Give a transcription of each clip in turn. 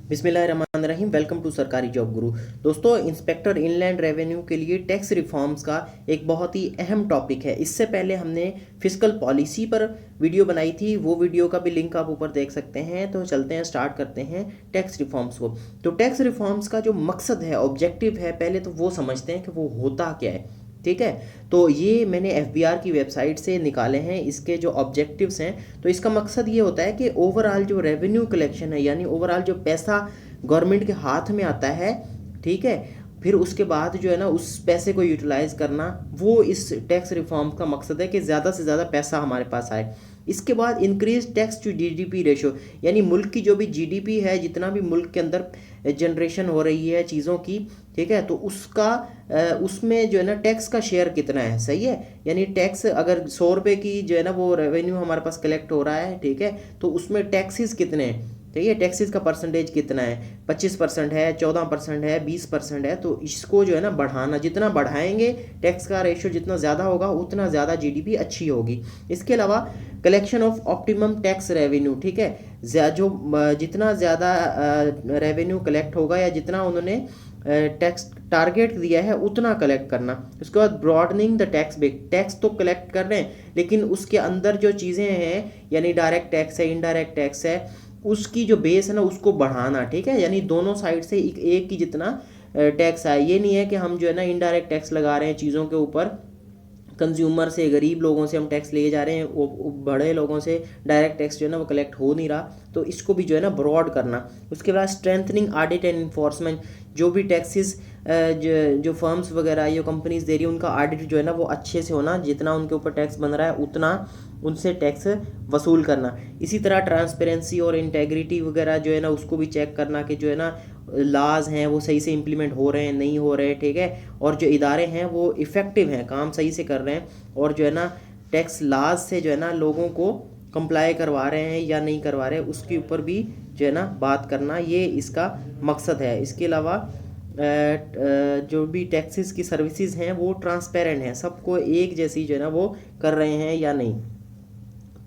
बिस्मिल्लाहिर्रहमानिर्रहीम। Welcome to सरकारी job गुरु। दोस्तों, इंस्पेक्टर इनलैंड रेवेन्यू के लिए टैक्स रिफॉर्म्स का एक बहुत ही अहम टॉपिक है। इससे पहले हमने फिस्कल पॉलिसी पर वीडियो बनाई थी, वो वीडियो का भी लिंक आप ऊपर देख सकते हैं। तो चलते हैं, स्टार्ट करते हैं टैक्स रिफॉर्म्स को। तो टैक्स रिफॉर्म्स का जो मकसद है, ऑब्जेक्टिव है, पहले तो वो समझते हैं कि वो होता क्या है। ठीक है, तो ये मैंने एफबीआर की वेबसाइट से निकाले हैं इसके जो ऑब्जेक्टिव्स हैं। तो इसका मकसद ये होता है कि ओवरऑल जो रेवेन्यू कलेक्शन है, यानी ओवरऑल जो पैसा गवर्नमेंट के हाथ में आता है, ठीक है, फिर उसके बाद जो है ना उस पैसे को यूटिलाइज करना, वो इस टैक्स रिफॉर्म का मकसद है कि ज़्यादा से ज़्यादा पैसा हमारे पास आए। इसके बाद increase tax to GDP ratio, यानी मुल्क की जो भी जीडीपी है, जितना भी मुल्क के अंदर जनरेशन हो रही है चीज़ों की, ठीक है, तो उसका उसमें जो है ना टैक्स का शेयर कितना है। सही है, यानी टैक्स अगर 100 रुपये की जो है ना वो रेवेन्यू हमारे पास कलेक्ट हो रहा है, ठीक है, तो उसमें टैक्सेस कितने हैं, ठीक है, टैक्सेस का परसेंटेज कितना है, 25% है, 14% है, 20% है। तो इसको जो है ना बढ़ाना, जितना बढ़ाएंगे टैक्स का रेशो जितना ज़्यादा होगा उतना ज़्यादा जीडीपी अच्छी होगी। इसके अलावा collection of optimum tax revenue, ठीक है, जो जितना ज़्यादा रेवेन्यू कलेक्ट होगा या जितना उन्होंने टैक्स टारगेट दिया है उतना कलेक्ट करना। उसके बाद broadening the tax base, tax तो कलेक्ट कर रहे हैं लेकिन उसके अंदर जो चीज़ें हैं, यानी डायरेक्ट टैक्स है, इनडायरेक्ट टैक्स है, उसकी जो बेस है ना उसको बढ़ाना। ठीक है, यानी दोनों साइड से एक ही जितना टैक्स आए। ये नहीं है कि हम जो है ना इनडायरेक्ट टैक्स लगा रहे हैं चीज़ों के ऊपर, कंज्यूमर से, गरीब लोगों से हम टैक्स लिए जा रहे हैं, वो बड़े लोगों से डायरेक्ट टैक्स जो है ना वो कलेक्ट हो नहीं रहा। तो इसको भी जो है ना ब्रॉड करना। उसके बाद स्ट्रेंथनिंग ऑडिट एंड इन्फोर्समेंट, जो भी टैक्सेस जो फर्म्स वगैरह ये कंपनीज दे रही है उनका ऑडिट जो है ना वो अच्छे से होना, जितना उनके ऊपर टैक्स बन रहा है उतना उनसे टैक्स वसूल करना। इसी तरह ट्रांसपेरेंसी और इंटेग्रिटी वगैरह जो है ना उसको भी चेक करना कि जो है ना लॉज हैं वो सही से इम्प्लीमेंट हो रहे हैं, नहीं हो रहे, ठीक है, और जो इदारे हैं वो इफ़ेक्टिव हैं, काम सही से कर रहे हैं, और जो है ना टैक्स लॉज से जो है ना लोगों को कंप्लाई करवा रहे हैं या नहीं करवा रहे, उसके ऊपर भी जो है ना बात करना, ये इसका मकसद है। इसके अलावा जो भी टैक्सेस की सर्विसेज हैं वो ट्रांसपेरेंट हैं, सबको एक जैसी जो है ना वो कर रहे हैं या नहीं।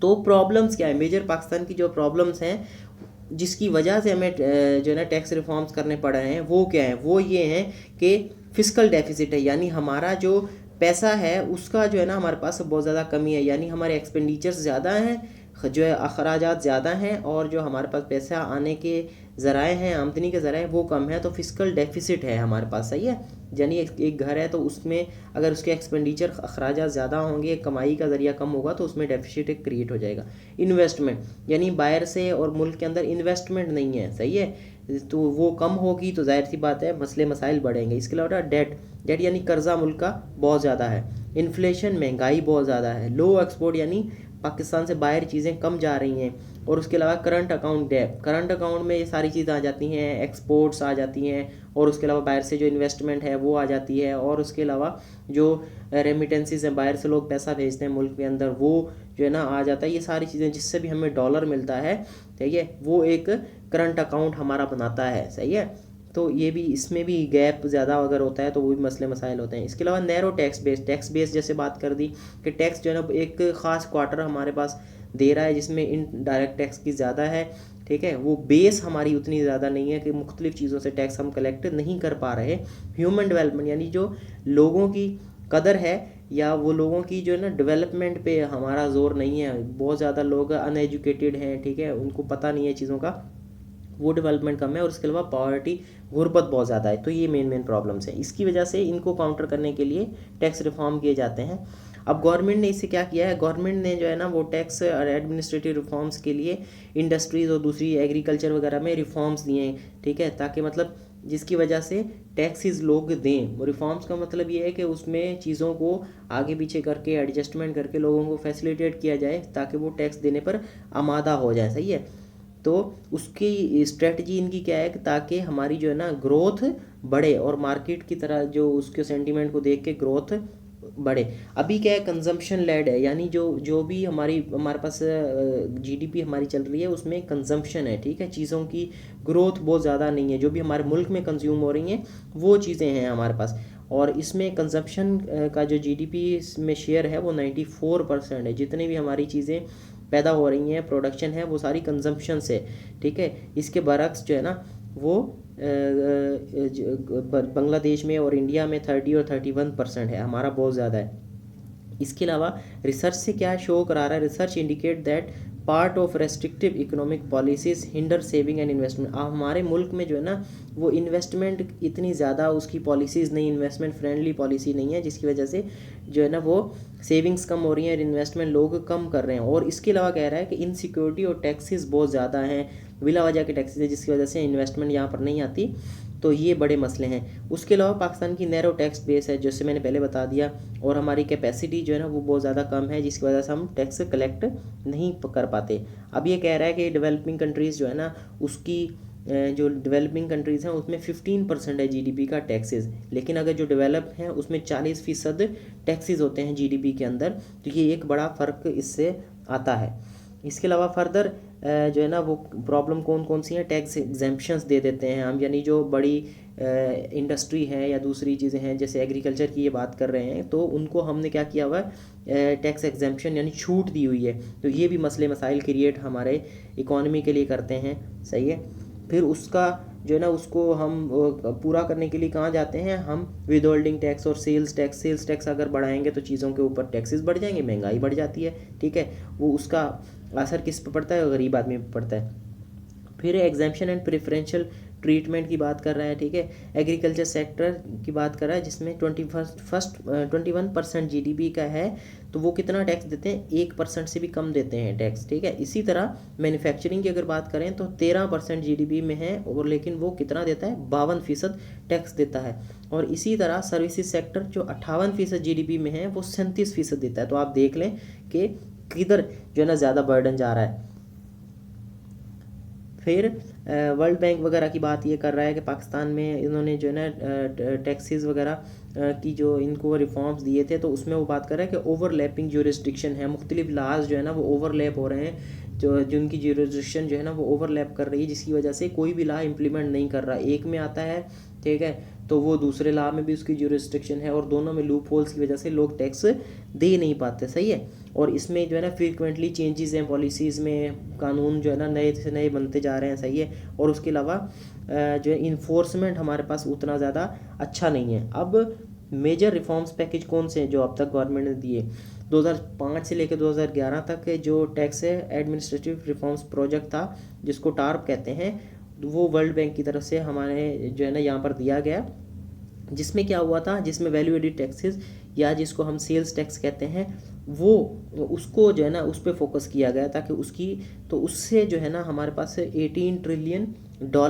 तो प्रॉब्लम्स क्या है, मेजर पाकिस्तान की जो प्रॉब्लम्स हैं जिसकी वजह से हमें जो है ना टैक्स रिफॉर्म्स करने पड़ रहे हैं, वो क्या है, वो ये हैं कि फिस्कल डेफिसिट है, यानी हमारा जो पैसा है उसका जो है ना हमारे पास बहुत ज़्यादा कमी है, यानी हमारे एक्सपेंडिचर्स ज़्यादा हैं, जो है अखराजात ज़्यादा हैं, और जो हमारे पास पैसा आने के ज़राए हैं, आमदनी के ज़राए वो कम है। तो फिस्कल डेफिसिट है हमारे पास। सही है, यानी एक घर है तो उसमें अगर उसके एक्सपेंडिचर अखराजात ज़्यादा होंगे, कमाई का ज़रिया कम होगा, तो उसमें डेफिसिट एक क्रिएट हो जाएगा। इन्वेस्टमेंट, यानी बाहर से और मुल्क के अंदर इन्वेस्टमेंट नहीं है, सही है, तो वो कम होगी तो जाहिर सी बात है मसले मसाइल बढ़ेंगे। इसके अलावा डेट, डेट यानी कर्जा मुल्क का बहुत ज़्यादा है। इन्फ्लेशन, महंगाई बहुत ज़्यादा है। लो एक्सपोर्ट, यानी पाकिस्तान से बाहर चीज़ें कम जा रही हैं। और उसके अलावा current account debt, current account में ये सारी चीज़ें आ जाती हैं, एक्सपोर्ट्स आ जाती हैं, और उसके अलावा बाहर से जो इन्वेस्टमेंट है वो आ जाती है, और उसके अलावा जो रेमिटेंसीज हैं, बाहर से लोग पैसा भेजते हैं मुल्क के अंदर, वो जो है ना आ जाता है। ये सारी चीज़ें जिससे भी हमें डॉलर मिलता है, ठीक है, वो एक करंट अकाउंट हमारा बनाता है। सही है, तो ये भी, इसमें भी गैप ज़्यादा अगर होता है तो वो भी मसले मसाइल होते हैं। इसके अलावा narrow tax base, tax base जैसे बात कर दी कि टैक्स जो है ना एक ख़ास क्वार्टर हमारे पास दे रहा है जिसमें इन डायरेक्ट टैक्स की ज़्यादा है, ठीक है, वो बेस हमारी उतनी ज़्यादा नहीं है कि मुख्तलिफ़ चीज़ों से टैक्स हम कलेक्ट नहीं कर पा रहे। ह्यूमन डेवलपमेंट, यानी जो लोगों की कदर है या वो लोगों की जो है ना डेवलपमेंट पे हमारा जोर नहीं है। बहुत ज़्यादा लोग अनएजुकेटेड हैं, ठीक है, उनको पता नहीं है चीज़ों का, वो डेवलपमेंट कम है। और इसके अलावा पॉवर्टी, गुर्बत बहुत ज़्यादा है। तो ये मेन प्रॉब्लम्स हैं। इसकी वजह से इनको काउंटर करने के लिए टैक्स रिफॉर्म किए जाते हैं। अब गवर्नमेंट ने इससे क्या किया है, गवर्नमेंट ने जो है ना वो टैक्स और एडमिनिस्ट्रेटिव रिफॉर्म्स के लिए इंडस्ट्रीज़ और दूसरी एग्रीकल्चर वगैरह में रिफॉर्म्स दिए हैं, ठीक है, ताकि मतलब जिसकी वजह से टैक्सेस लोग दें। वो रिफॉर्म्स का मतलब ये है कि उसमें चीज़ों को आगे पीछे करके एडजस्टमेंट करके लोगों को फैसिलिटेट किया जाए ताकि वो टैक्स देने पर आमादा हो जाए। सही है, तो उसकी स्ट्रेटजी इनकी क्या है कि ताकि हमारी जो है ना ग्रोथ बढ़े और मार्केट की तरह जो उसके सेंटीमेंट को देख के ग्रोथ बढ़े। अभी क्या है, कंजम्पशन लेड है, यानी जो जो भी हमारे पास जीडीपी हमारी चल रही है उसमें कंजम्पशन है, ठीक है, चीज़ों की ग्रोथ बहुत ज़्यादा नहीं है। जो भी हमारे मुल्क में कंज्यूम हो रही हैं वो चीज़ें हैं हमारे पास, और इसमें कंजम्पशन का जो जीडीपी में शेयर है वो 94% है। जितनी भी हमारी चीज़ें पैदा हो रही हैं, प्रोडक्शन है, वो सारी कंजम्पशन से, ठीक है। इसके बरक्स जो है ना वो बांग्लादेश में और इंडिया में 30 और 31% है, हमारा बहुत ज़्यादा है। इसके अलावा रिसर्च से क्या शो करा रहा है, research indicate that part of restrictive economic policies hinder saving and investment. हमारे मुल्क में जो है ना वो इन्वेस्टमेंट इतनी ज़्यादा उसकी पॉलिसीज़ नहीं, इन्वेस्टमेंट फ्रेंडली पॉलिसी नहीं है, जिसकी वजह से जो है ना वो सेविंग्स कम हो रही हैं और इन्वेस्टमेंट लोग कम कर रहे हैं। और इसके अलावा कह रहा है कि इनसिक्योरिटी और टैक्सेस बहुत ज़्यादा हैं, बिला वजह के टैक्सेस है, जिसकी वजह से इन्वेस्टमेंट यहाँ पर नहीं आती। तो ये बड़े मसले हैं। उसके अलावा पाकिस्तान की नैरो टैक्स बेस है, जैसे मैंने पहले बता दिया, और हमारी कैपेसिटी जो है ना वो बहुत ज़्यादा कम है, जिसकी वजह से हम टैक्स कलेक्ट नहीं कर पाते। अब ये कह रहा है कि डेवलपिंग कंट्रीज़ जो है ना उसकी जो डेवलपिंग कंट्रीज़ हैं उसमें 15% है जीडीपी का टैक्सेस, लेकिन अगर जो डेवलप हैं उसमें 40% टैक्सेस होते हैं जीडीपी के अंदर। तो ये एक बड़ा फ़र्क इससे आता है। इसके अलावा फर्दर जो है ना वो प्रॉब्लम कौन कौन सी हैं, टैक्स एग्जेम्पशंस दे देते हैं हम, यानी जो बड़ी इंडस्ट्री है या दूसरी चीज़ें हैं, जैसे एग्रीकल्चर की ये बात कर रहे हैं, तो उनको हमने क्या किया हुआ है, टैक्स एग्जेम्पशन यानी छूट दी हुई है। तो ये भी मसले मसाइल क्रिएट हमारे इकॉनमी के लिए करते हैं, सही है। फिर उसका जो है ना उसको हम पूरा करने के लिए कहाँ जाते हैं, हम विद होल्डिंग टैक्स और सेल्स टैक्स। सेल्स टैक्स अगर बढ़ाएंगे तो चीज़ों के ऊपर टैक्सेस बढ़ जाएंगे, महंगाई बढ़ जाती है, ठीक है। वो उसका असर किस पर पड़ता है, गरीब आदमी पर पड़ता है। फिर एग्जाम्पशन एंड प्रेफरेंशियल ट्रीटमेंट की बात कर रहा है, ठीक है। एग्रीकल्चर सेक्टर की बात कर रहा है, जिसमें 21% जीडीपी का है, तो वो कितना टैक्स देते हैं, 1% से भी कम देते हैं टैक्स, ठीक है। इसी तरह मैन्युफैक्चरिंग की अगर बात करें तो 13% जीडीपी में है, और लेकिन वो कितना देता है, 52% टैक्स देता है। और इसी तरह सर्विसेज सेक्टर जो 58% जीडीपी में है, वो 37% देता है। तो आप देख लें कि किधर जो है ना ज़्यादा बर्डन जा रहा है। फिर वर्ल्ड बैंक वगैरह की बात ये कर रहा है कि पाकिस्तान में इन्होंने जो है ना टैक्सेस वगैरह की जो इनको रिफॉर्म्स दिए थे, तो उसमें वो बात कर रहा है कि ओवरलैपिंग ज्यूरिसडिक्शन है, मुख्तलिफ लाज जो है ना वो ओवरलैप हो रहे हैं, जो जिनकी ज्यूरिसडिक्शन जो है ना वो ओवरलैप कर रही है, जिसकी वजह से कोई भी ला इम्प्लीमेंट नहीं कर रहा, एक में आता है, ठीक है, तो वो दूसरे ला में भी उसकी ज्यूरिसडिक्शन है, और दोनों में लूप होल्स की वजह से लोग टैक्स दे नहीं पाते, सही है। और इसमें जो है ना फ्रीक्वेंटली चेंजेस हैं पॉलिसीज़ में, कानून जो है ना नए से नए बनते जा रहे हैं, सही है। और उसके अलावा जो है इन्फोर्समेंट हमारे पास उतना ज़्यादा अच्छा नहीं है। अब मेजर रिफॉर्म्स पैकेज कौन से हैं जो अब तक गवर्नमेंट ने दिए, 2005 से लेकर 2011 तक जो टैक्स एडमिनिस्ट्रेटिव रिफॉर्म्स प्रोजेक्ट था, जिसको टार्प कहते हैं, वो वर्ल्ड बैंक की तरफ से हमारे जो है ना यहाँ पर दिया गया, जिसमें क्या हुआ था, जिसमें वैल्यू एडिड टैक्सेस या जिसको हम सेल्स टैक्स कहते हैं, वो उसको जो है ना उस पर फोकस किया गया, ताकि उसकी तो उससे जो है ना हमारे पास $18 ट्रिलियन जो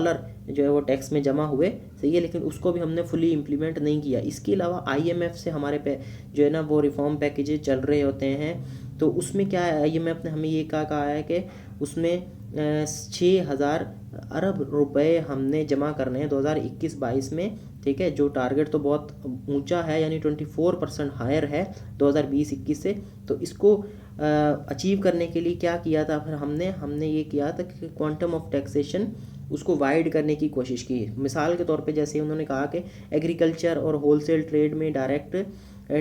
है वो टैक्स में जमा हुए, सही है, लेकिन उसको भी हमने फुली इम्प्लीमेंट नहीं किया। इसके अलावा आईएमएफ से हमारे पे जो है ना वो रिफॉर्म पैकेजेस चल रहे होते हैं, तो उसमें क्या है, आईएमएफ ने हमें ये कहा है कि उसमें 6,000 अरब रुपए हमने जमा करने हैं 2021-22 में, ठीक है। जो टारगेट तो बहुत ऊंचा है, यानी 24% हायर है 2020-21 से। तो इसको अचीव करने के लिए क्या किया था, फिर हमने ये किया था कि क्वांटम ऑफ टैक्सेशन उसको वाइड करने की कोशिश की। मिसाल के तौर पे जैसे उन्होंने कहा कि एग्रीकल्चर और होलसेल ट्रेड में डायरेक्ट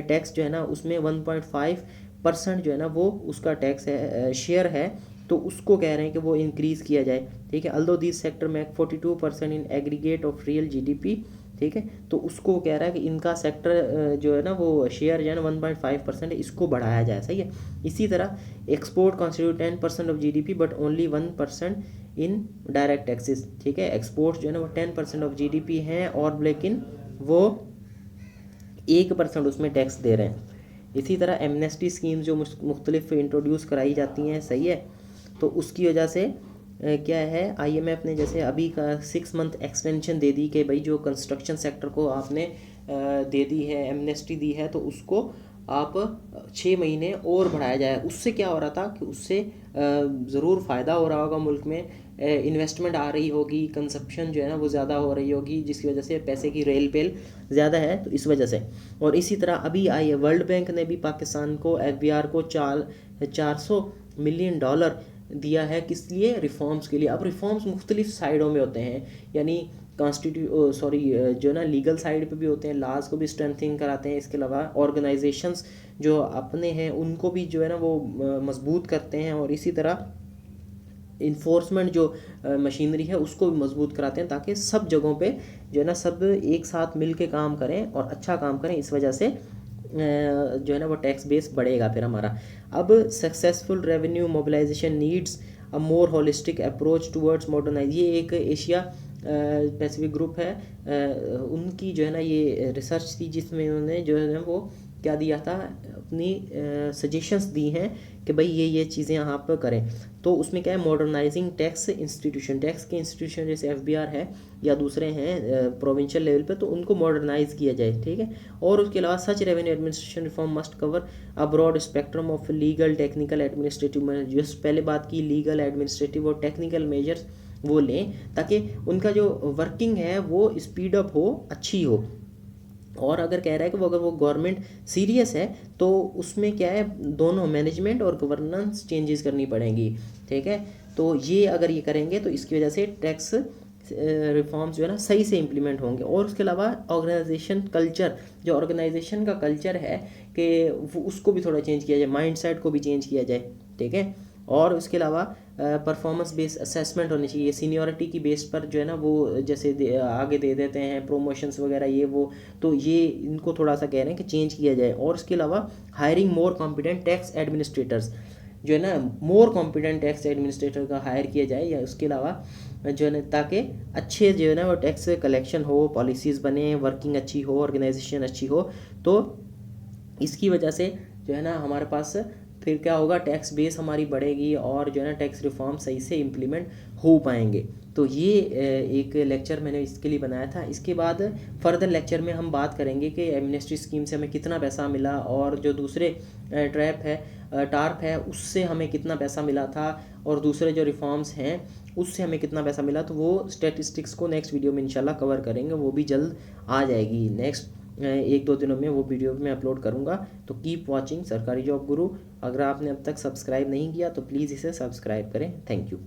टैक्स जो है ना उसमें 1.5% जो है ना वो उसका टैक्स है, शेयर है, तो उसको कह रहे हैं कि वो इंक्रीज़ किया जाए, ठीक है। अल्दो दिस सेक्टर में 42% in aggregate of real GDP, ठीक है, तो उसको कह रहा है कि इनका सेक्टर जो है ना वो शेयर जो है ना 1.5% है, इसको बढ़ाया जाए, सही है। इसी तरह export constitute 10% of GDP but only 1% in direct taxes, ठीक है। एक्सपोर्ट जो है ना वो 10% ऑफ जीडीपी हैं, और लेकिन वो 1% उसमें टैक्स दे रहे हैं। इसी तरह एमनेस्टी स्कीम जो मुख्तलिफ इंट्रोड्यूस कराई जाती हैं, सही है, तो उसकी वजह से क्या है, आईएमएफ ने जैसे अभी का 6 मंथ एक्सटेंशन दे दी कि भाई जो कंस्ट्रक्शन सेक्टर को आपने दे दी है, एमनेस्टी दी है, तो उसको आप 6 महीने और बढ़ाया जाए। उससे क्या हो रहा था कि उससे ज़रूर फ़ायदा हो रहा होगा, मुल्क में इन्वेस्टमेंट आ रही होगी, कंजप्शन जो है ना वो ज़्यादा हो रही होगी, जिसकी वजह से पैसे की रेल पेल ज़्यादा है, तो इस वजह से। और इसी तरह अभी आई है, वर्ल्ड बैंक ने भी पाकिस्तान को, एफबीआर को $400 मिलियन दिया है, किस लिए, रिफॉर्म्स के लिए। अब रिफॉर्म्स मुख्तलिफ साइडों में होते हैं, यानी जो ना लीगल साइड पे भी होते हैं, लॉज को भी स्ट्रेंथिंग कराते हैं, इसके अलावा ऑर्गेनाइजेशंस जो अपने हैं उनको भी जो है ना वो मजबूत करते हैं, और इसी तरह इन्फोर्समेंट जो मशीनरी है उसको भी मजबूत कराते हैं, ताकि सब जगहों पे जो है ना सब एक साथ मिल के काम करें और अच्छा काम करें। इस वजह से जो है ना वो टैक्स बेस बढ़ेगा फिर हमारा। अब successful revenue mobilization needs a more holistic approach towards modernize, ये एक एशिया पैसिफिक ग्रुप है, उनकी जो है ना ये रिसर्च थी जिसमें उन्होंने जो है ना वो क्या दिया था, अपनी सजेशंस दी हैं कि भाई ये चीज़ें आप करें। तो उसमें क्या है, मॉडर्नाइजिंग टैक्स इंस्टीट्यूशन, टैक्स के इंस्टीट्यूशन जैसे एफबीआर है या दूसरे हैं प्रोविंशियल लेवल पे, तो उनको मॉडर्नाइज किया जाए, ठीक है। और उसके अलावा such revenue administration reform must cover a broad spectrum of legal technical administrative, जो पहले बात की लीगल एडमिनिस्ट्रेटिव और टेक्निकल मेजर्स वो लें, ताकि उनका जो वर्किंग है वो स्पीड अप हो, अच्छी हो। और अगर कह रहा है कि वो अगर वो गवर्नमेंट सीरियस है तो उसमें क्या है, दोनों मैनेजमेंट और गवर्नेंस चेंजेस करनी पड़ेंगी, ठीक है। तो ये अगर ये करेंगे तो इसकी वजह से टैक्स रिफॉर्म्स जो है ना सही से इम्प्लीमेंट होंगे। और उसके अलावा ऑर्गेनाइजेशन कल्चर, जो ऑर्गेनाइजेशन का कल्चर है कि वो उसको भी थोड़ा चेंज किया जाए, माइंडसेट को भी चेंज किया जाए, ठीक है। और उसके अलावा परफॉर्मेंस बेस्ड असेसमेंट होनी चाहिए, सीनियरिटी की बेस पर जो है ना वो जैसे आगे दे देते हैं प्रमोशंस वगैरह ये वो, तो ये इनको थोड़ा सा कह रहे हैं कि चेंज किया जाए। और उसके अलावा हायरिंग मोर कॉम्पिटेंट टैक्स एडमिनिस्ट्रेटर्स, जो है ना मोर कॉम्पिटेंट टैक्स एडमिनिस्ट्रेटर का हायर किया जाए, या उसके अलावा जो है ना ताकि अच्छे जो है ना वो टैक्स कलेक्शन हो, पॉलिसीज़ बने, वर्किंग अच्छी हो, ऑर्गेनाइजेशन अच्छी हो। तो इसकी वजह से जो है ना हमारे पास फिर क्या होगा, टैक्स बेस हमारी बढ़ेगी और जो है ना टैक्स रिफॉर्म सही से इम्प्लीमेंट हो पाएंगे। तो ये एक लेक्चर मैंने इसके लिए बनाया था। इसके बाद फर्दर लेक्चर में हम बात करेंगे कि एमनेस्टी स्कीम से हमें कितना पैसा मिला, और जो दूसरे टार्प है उससे हमें कितना पैसा मिला था, और दूसरे जो रिफॉर्म्स हैं उससे हमें कितना पैसा मिला। तो वो स्टैटिस्टिक्स को नेक्स्ट वीडियो में इंशाल्लाह कवर करेंगे, वो भी जल्द आ जाएगी, नेक्स्ट 1-2 दिनों में वो वीडियो मैं अपलोड करूँगा। तो कीप वॉचिंग सरकारी जॉब गुरु। अगर आपने अब तक सब्सक्राइब नहीं किया तो प्लीज़ इसे सब्सक्राइब करें। Thank you.